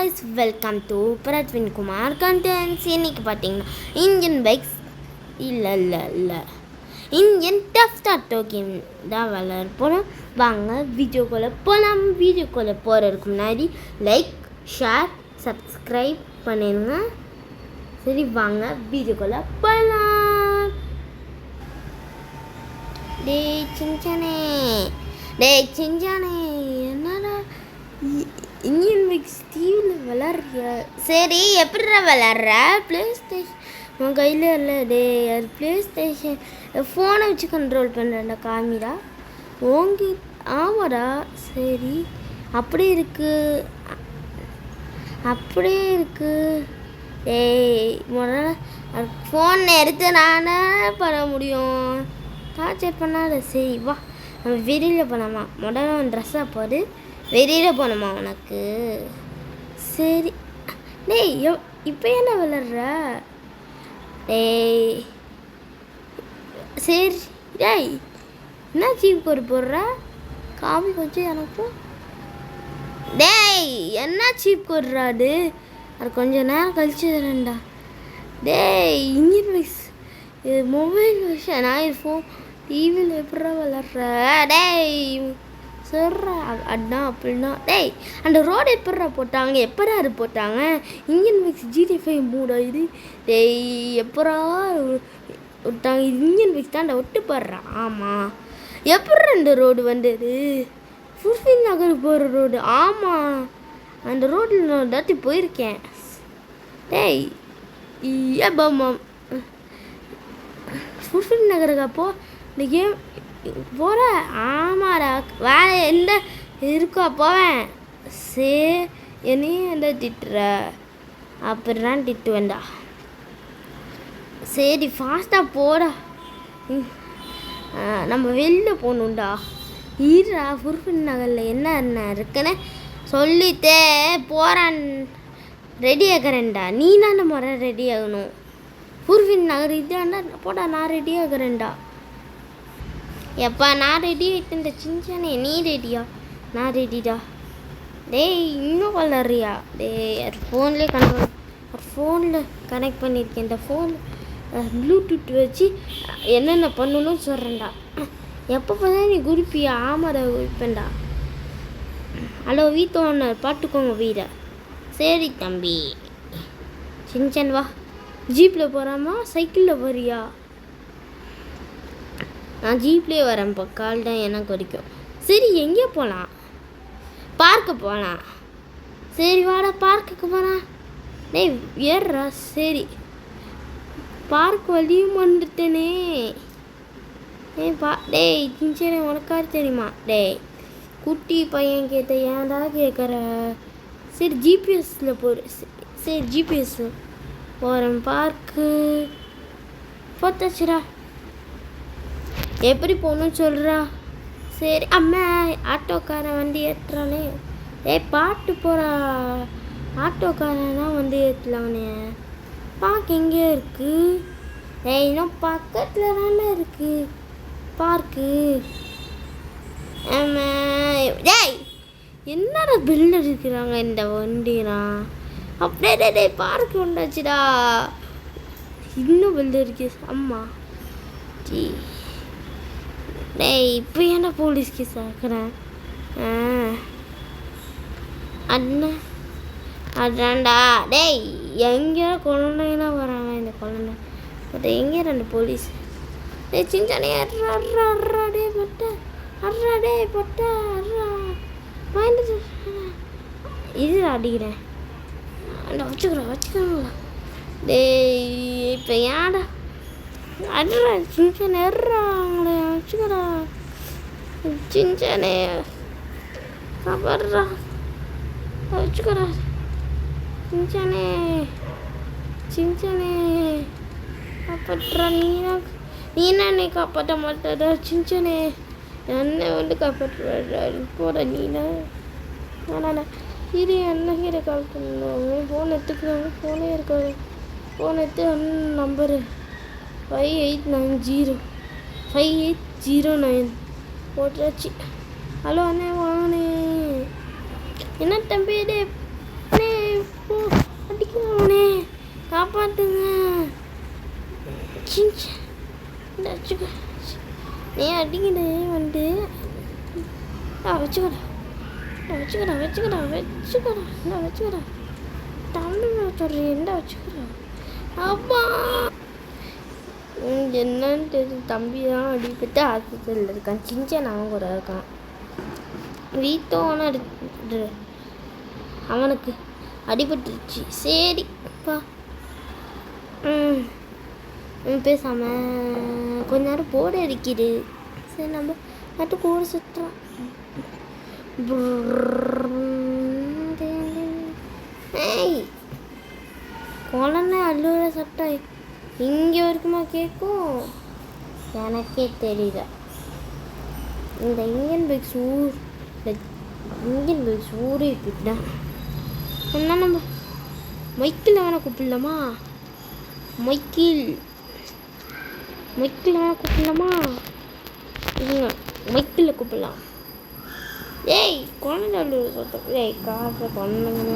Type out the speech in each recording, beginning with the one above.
Guys, welcome to Prithvin Kumar contents. இன்றைக்கி பார்த்தீங்கன்னா Indian bikes இல்லை இந்தியன் டஃப் ஸ்டார்ட் கேம் தான் விளையாட போகிறோம். வாங்க வீடியோக்குள்ளே போகலாம். வீடியோக்குள்ளே போகிறதுக்கு முன்னாடி லைக், ஷேர், சப்ஸ்கிரைப் பண்ணிடுங்க. சரி, வாங்க வீடியோக்குள்ளே போகலாம். டேய் சிஞ்சானே என்னடா இந்தியன் பைக்ஸ் டிவியில் விளாட்றியா? சரி, எப்படிடா விளாட்ற? ப்ளே ஸ்டேஷன் உன் கையில் இல்லை. டே, அது ப்ளே ஸ்டேஷன் ஃபோனை வச்சு கண்ட்ரோல் பண்ணுறேன்டா. காமிடா ஓங்கி. ஆமாடா, சரி, அப்படியே இருக்கு. டேய், முதல்ல ஃபோன் எடுத்து நானே பண்ண முடியும். டார்ச்சர் பண்ணாத. சரி வா, நம்ம வெளியில் போனோமா. முதல்ல ட்ரெஸ்ஸாக போடு. வெளியில் போனோமா உனக்கு? சரி. டேய், இப்போ என்ன விளாட்ற? டேய் சரி. டேய், என்ன சீப் கோடு போடுற? காமி கொஞ்சம் எனக்கும். டேய், என்ன சீப் கோடுறாடு? அது கொஞ்சம் நேரம் கழிச்சு தரேன்டா. டேய், இந்தியன் பைக்ஸ் இது மொபைல் விஷயம். நான் இது ஃபோன் டிவியில் எப்படா விளாட்ற? டேய் சொல்கிறா அண்ணா அப்படின்னா. டேய், அந்த ரோடு எப்படா போட்டாங்க? எப்படா அது போட்டாங்க? இந்தியன் பைக்ஸ் GT5 மூடா இது? டேய், எப்படா விட்டாங்க? இது இந்தியன் பைக்ஸ் தான் ஒட்டு போடுறான். ஆமாம், எப்படா இந்த ரோடு வந்தது? ஃபுல்ஃபில் நகர் போகிற ரோடு. ஆமாம், அந்த ரோட்டில் நான் தாட்டி போயிருக்கேன். டேய் ஏம்மா ஃபுல்ஃபில் நகருக்கு அப்போ இந்த கேம் போகிற? ஆமாடா, வேலை எந்த இருக்கோ போவேன். என்னையும் எந்த திட்டுற? அப்படிதான் திட்டுவேண்டா. சரி, ஃபாஸ்ட்டாக போடா. நம்ம வெளில போகணுண்டா. ஈரா ஃபுல்ஃபில் நகரில் என்ன இருக்குன்னு சொல்லிட்டே போகிறான். ரெடி ஆகிறேன்டா. நீ தானே முறை ரெடி ஆகணும். ஃபுல்ஃபில் நகர் இதாண்டா. போடா, நான் ரெடி ஆகிறேன்டா. எப்பா நான் ரெடி ஆகிட்டேன்டா. சிஞ்சானே நீ ரெடியா? நான் ரெடிடா. டேய், இன்னும் வளர்றியா? டேய், அது ஃபோனில் கனெக்ட் பண்ணியிருக்கேன். இந்த ஃபோனில் ப்ளூடூத் வச்சு என்னென்ன பண்ணணும்னு சொல்கிறேன்டா. எப்போ பார்த்தா நீ குறிப்பியா? ஆமாடா, குறிப்பேன்டா. ஹலோ வீட்டு ஓனர், பார்த்துக்கோங்க வீடை. சரி தம்பி. சின்சான் வா. ஜீப்பில் போகிறாமா சைக்கிளில் போறியா? நான் ஜீப்லேயே வரேன்ப்பா. கால் தான் எனக்கு வரைக்கும். சரி, எங்கே போகலாம்? பார்க்கு போகலாம். சரி வாடா, பார்க்குக்கு போகலாம். டேய் ஏறுறா. சரி, பார்க் வழியும் வந்துட்டேனே. டேய் சின்ன உனக்காரு தெரியுமா? டேய், குட்டி பையன் கேட்ட ஏன்டா கேட்குற? சரி, ஜிபிஎஸ்சில் சரி, ஜிபிஎஸ்ஸில் போகிறேன். பார்க்கு போத்தாச்சுடா. எப்படி போகணும்னு சொல்கிறா? சரி. அம்மா, ஆட்டோக்காரன் வண்டி ஏற்றுறானே. ஏய், பாட்டு போகிறா. ஆட்டோக்காரனா வண்டி ஏற்றலானே. பார்க் எங்கே இருக்குது? ஏய், இன்னும் பக்கத்தில் தானே இருக்குது பார்க்கு. ஆமா. டேய், என்னடா பில் இருக்கிறாங்க இந்த வண்டினா? அப்படியே டேய் பார்க்கு உண்டாச்சுடா. இன்னும் பில் இருக்கு. அம்மா ஜி. டேய், இப்போ ஏன்னா போலீஸ் கேஸ் ஆக்குறேன்? அதான்டா. டேய், எங்கேயோ குழந்தைங்கன்னா வராங்க. இந்த குழந்தை பட் எங்கே 2 போலீஸ்? டேய் சிஞ்சானே அட்ரா டே பட்ட அட்ரா. டே பட்ட அட்ரா வாங்கிட்டு இது அடிக்கிறேன். வச்சுக்கிறோங்களா? டேய், இப்போ ஏன்டா அட்ரா? சிஞ்சானே ஏறாங்களே. வச்சுக்கிறா சிஞ்சானே. காப்பாடுறா. வச்சுக்கிறா சிஞ்சானே காப்பாற்றுறா. நீ காப்பாற்ற மாட்டாடா சிஞ்சானே. என்ன வந்து காப்பாற்றுறா? போட நீனா வேணாடா. இது என்ன கீரை கால் பண்ணுவாங்க. ஃபோன் எடுத்துக்கிறாங்க. ஃபோனே இருக்காது. ஃபோன் எடுத்து நம்பரு 5809 போட்டாச்சு. ஹலோ அண்ணே, வாங்கண்ணே. என்ன தம்பி? டே காப்பாற்றுங்க. வச்சுக்க, நீ அடிக்கணே வந்து வச்சுக்கடா தமிழ் சொல்கிறேன். என்ன வச்சுக்கிறா அப்பா என்னன்னு தெரியும். தம்பி தான் அடிப்பட்டு ஆஸ்பத்திரியில் இருக்கான். சின்சான் அவன் கூட இருக்கான். வீட்டோன்னு அடி அவனுக்கு அடிபட்டுருச்சு. சரிப்பா பேசாம கொஞ்ச நேரம் போர்டு அடிக்கிது. சரி நம்ம நட்டு கூட சுற்றுறோம். குழந்தை அழுகிற சட்டம் இங்கே வரைக்குமா கேட்கும்? எனக்கே தெரியல. இந்த இந்தியன் பைக் சூடு இப்படிதான். என்ன நம்ம மைக்கில் வேணா கூப்பிடலாமா? மைக்கில் வேணா கூப்பிடலாமா? இல்லைங்க மைக்கில் கூப்பிடலாம். ஏய் குழந்தை அழுகிற சட்டம். ஏய் காசை குழந்தைங்க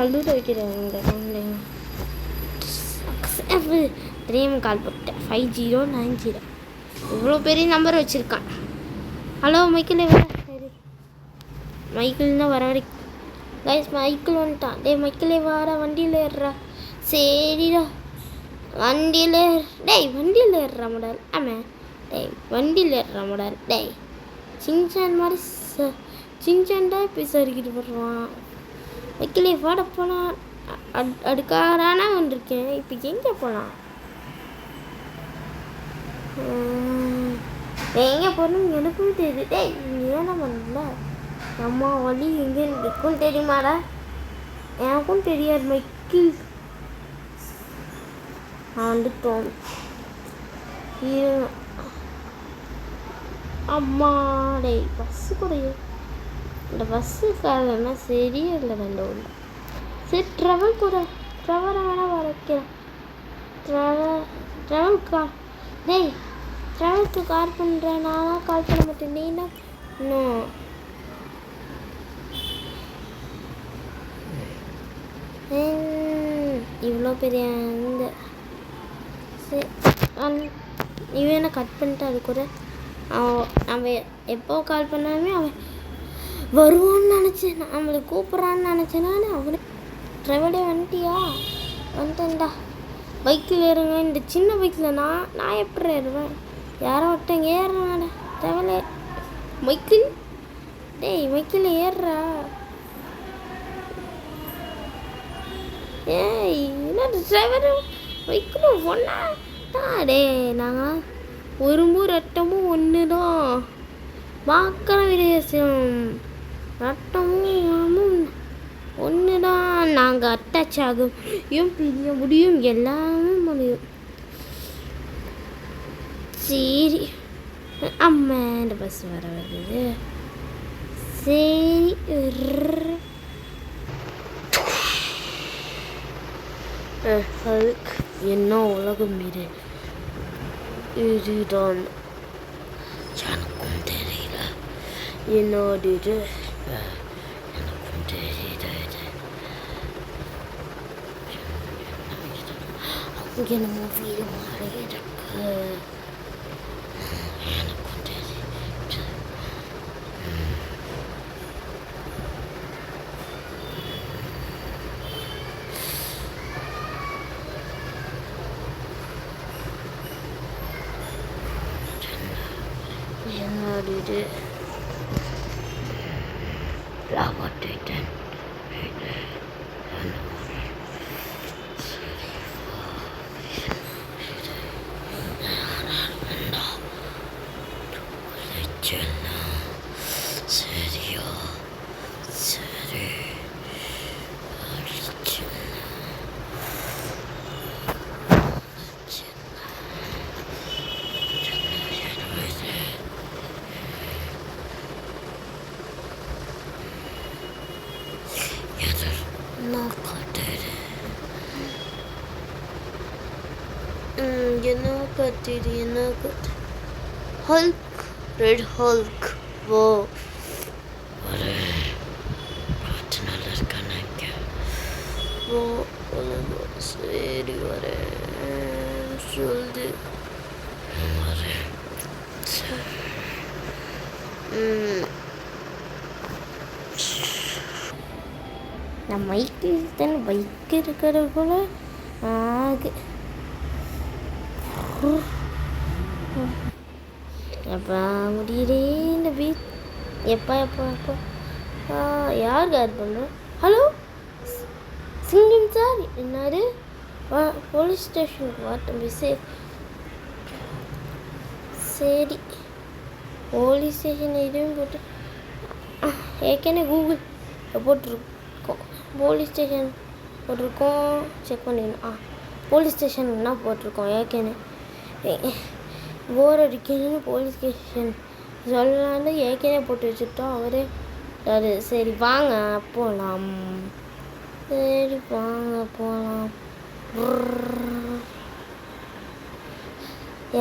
அழுத வைக்கிறேன். இந்த குழந்தைங்க தெரியாமல் கால் போட்டேன். 5090 இவ்வளோ பெரிய நம்பர் வச்சுருக்கான். ஹலோ மைக்கிள் சரி மைக்கிள் தான் வர வரைக்கும் கைஸ் மைக்கிள் வந்துட்டான். டேய் மைக்கிளே வார வண்டியில் ஏறுறா. சரிடா வண்டியில் வண்டியில் ஏறுறா முடால். ஆமாம் வண்டியில் ஏறுறா முடால். சின்சான் மாதிரி சின்சான் தான் இப்போ சரிக்கிட்டு போடுறான். மைக்கிளே வாட போகலாம். அடுக்காரானா வந்திருக்கேன். இப்போ எங்கே போகலாம்? எங்கே போகணும் எனக்கும் தெரியுது. நீ என்ன பண்ணல? அம்மா வழி எங்கே இருக்குன்னு தெரியுமாடா? எனக்கும் தெரியாது. மைக்கிள் வந்துட்டோம். அம்மா பஸ்ஸு கூட இந்த பஸ்ஸுக்காரன்னா சரியே இல்லை. ரெண்டு ஊரில் சரி ட்ராவலை வேணால் வரைக்கிறேன். ட்ராவலுக்கு கால் பண்ணுறேன். நானாக கால் பண்ண மாட்டேன். நீனா இன்னும் இவ்வளோ பெரிய இந்த சரி இவனை கட் பண்ணிட்டு அது கூட அவன் எப்போ கால் பண்ணாலுமே அவன் வருவான்னு நினச்சேன். நம்மளை கூப்பிட்றான்னு நினச்சேன். அவனுக்கு ட்ராவலே வந்துட்டியா? வந்துட்டேன்டா. பைக்கில் ஏறுங்க. இந்த சின்ன பைக்கில் நான் எப்படி ஏறுவேன்? யாரோ ஒருத்தங்க ஏறுறாடா ட்ராவலே. மைக்கிள் மைக்கில் ஏறுறா. என்ன ட்ரைவரும் மைக்கிளும் ஒன்றா நாங்கள் உரும்பு ரத்தமும் ஒன்று தான். பார்க்குற வித்தியாசம் ரத்தமும் ஒன்று தான். நாங்கள் அட்டாச் ஆகும் பிரிய முடியும். எல்லாமே முடியும். சரி அம்மா இந்த பஸ் வர வருது. சரி என்ன உலகம் இதுதான் எனக்கும் தெரியல. என்னோட எனக்கும் தெரியல. அங்கே நம்ம வீடு மாறி இருக்கு. எனக்கும் தெரியல. என்னோட லாபட்டேன். சரியா சரி Hulk, Red Hulk, वो अरे बहुत नलर का ना क्या वो சரி வரேன் சொல்லுது வரேன். நான் மைக்கில் தானே பைக் இருக்கிறதுக்குள்ள ஆகு எப்போ முடியலே இந்த வீட் எப்போ எப்போ எப்போ யார் கார் பண்ணுறோம்? ஹலோ சிங்கம் சார், என்னாரு போலீஸ் ஸ்டேஷனுக்கு வா தம்பி. சரி போலீஸ் ஸ்டேஷன் எதுவும் போட்டு ஏற்கனவே கூகுள் போட்டிருக்கோம். போலீஸ் ஸ்டேஷன் போட்டிருக்கோம், செக் பண்ணிடணும். போலீஸ் ஸ்டேஷன்னா போட்டிருக்கோம் ஏற்கனவே. போர் அடிக்கணும்னு போலீஸ் ஸ்டேஷன் சொல்லலான்னு ஏற்கனவே போட்டு வச்சுட்டோம். அவரே அது சரி வாங்க போகலாம். சரி வாங்க போகலாம்.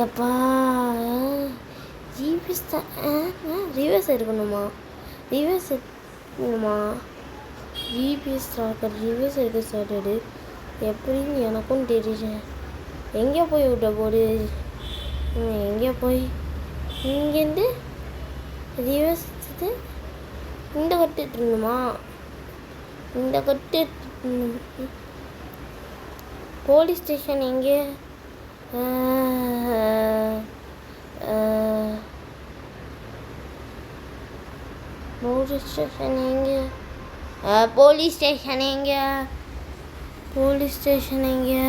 எப்பா ஜிபிஎஸ் தான் ரிவர்ஸ் இருக்கணுமா? ரிவர்ஸ் இருக்கணுமா? ஜிபிஎஸ் ட்ராக்கர் ரிவர்ஸ் இருக்க சாட்டர்டு எப்படின்னு எனக்கும் தெரியல. எங்கே போய் விட்ட போடு? எங்கே போய் இங்கேருந்து ரிவர்ஸ் இந்த கட்டிட்டு இருந்தோமா? இந்த கட்டு போலீஸ் ஸ்டேஷன் எங்கே? போலீஸ் ஸ்டேஷன் எங்கே? போலீஸ் ஸ்டேஷன் எங்கே? போலீஸ் ஸ்டேஷன் எங்கே?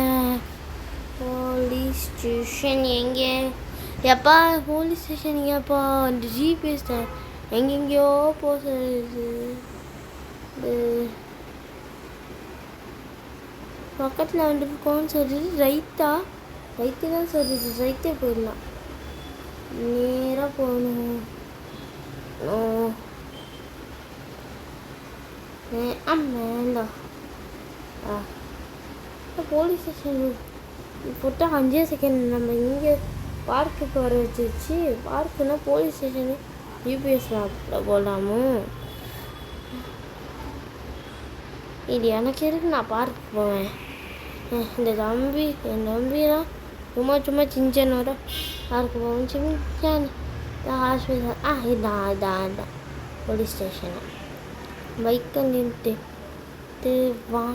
போலீஸ் ஸ்டேஷன் எங்கே? எப்பா போலீஸ் ஸ்டேஷன் எங்கேப்பா? அந்த ஜிபிஎஸ் எங்கெங்கேயோ போகுது. பக்கத்தில் வந்துருக்கோன்னு சொல்லிட்டு ரைட்டு தான் சொல்லுது. ரைட்டே போயிடலாம். நேராக போகணும். மேலா போலீஸ் ஸ்டேஷன் போட்டு 5 செகண்ட் நம்ம இங்கே பார்க்குக்கு வர வச்சிருச்சு. பார்க்குன்னா போலீஸ் ஸ்டேஷனு யூபிஎஸ் போகலாமோ? இது எனக்கு இருக்கு, நான் பார்க்கு போவேன். இந்த என் தம்பிலாம் சும்மா சின்ன வர பார்க்கு போவேன். சின்ன ஹாஸ்பிட்டல் இதான் போலீஸ் ஸ்டேஷனு. பைக்கை நிறுத்து வா.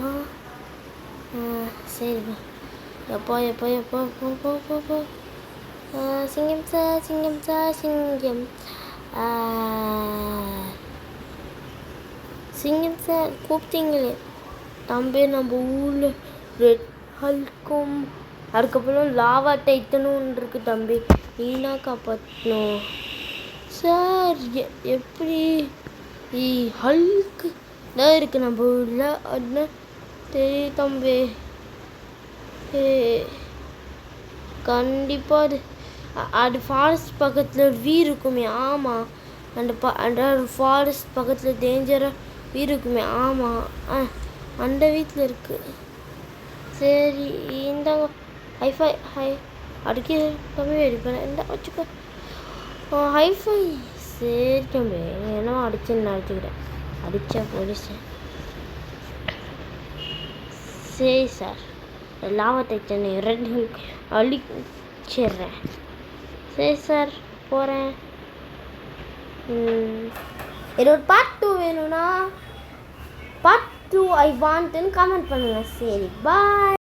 சரி எப்போ சிங்கம் சார் சிங்கம் சார் கூப்பிட்டீங்களே தம்பி. நம்ம ஊரில் ரெட் ஹல்க்கும் அதுக்கப்புறம் லாவா டைட்டனும் இருக்குது தம்பி. நீனா காப்பாற்றணும் சார். எப்படி ஹல்க்கு தான் இருக்குது நம்ம ஊரில், அதுதான் தெரியும் தம்பி. கண்டிப்பாக அது ஃபாரஸ்ட் பக்கத்தில் வீடு இருக்குமே. ஆமாம், அந்த ஃபாரஸ்ட் பக்கத்தில் டேஞ்சராக வீடு இருக்குமே. ஆமாம், அந்த வீட்டில் இருக்குது. சரி இந்தாங்க ஹைஃபை அதுக்கே தம்பி அடிப்பேன். இந்த வச்சுக்கோ ஹைஃபை. சரி தம்பி, என்னவோ அடிச்சுன்னு அடிச்சுக்கிறேன். அடித்தா போலீஸ். சரி சார், லாபத்தை சென்னை ரெண்டு அழிச்சிட்றேன். சரி சார் போகிறேன். இதோட பார்ட் 2 வேணும்னா பார்ட் 2 ஐ வாண்ட்னு கமெண்ட் பண்ணுங்கள். சரி பாய்.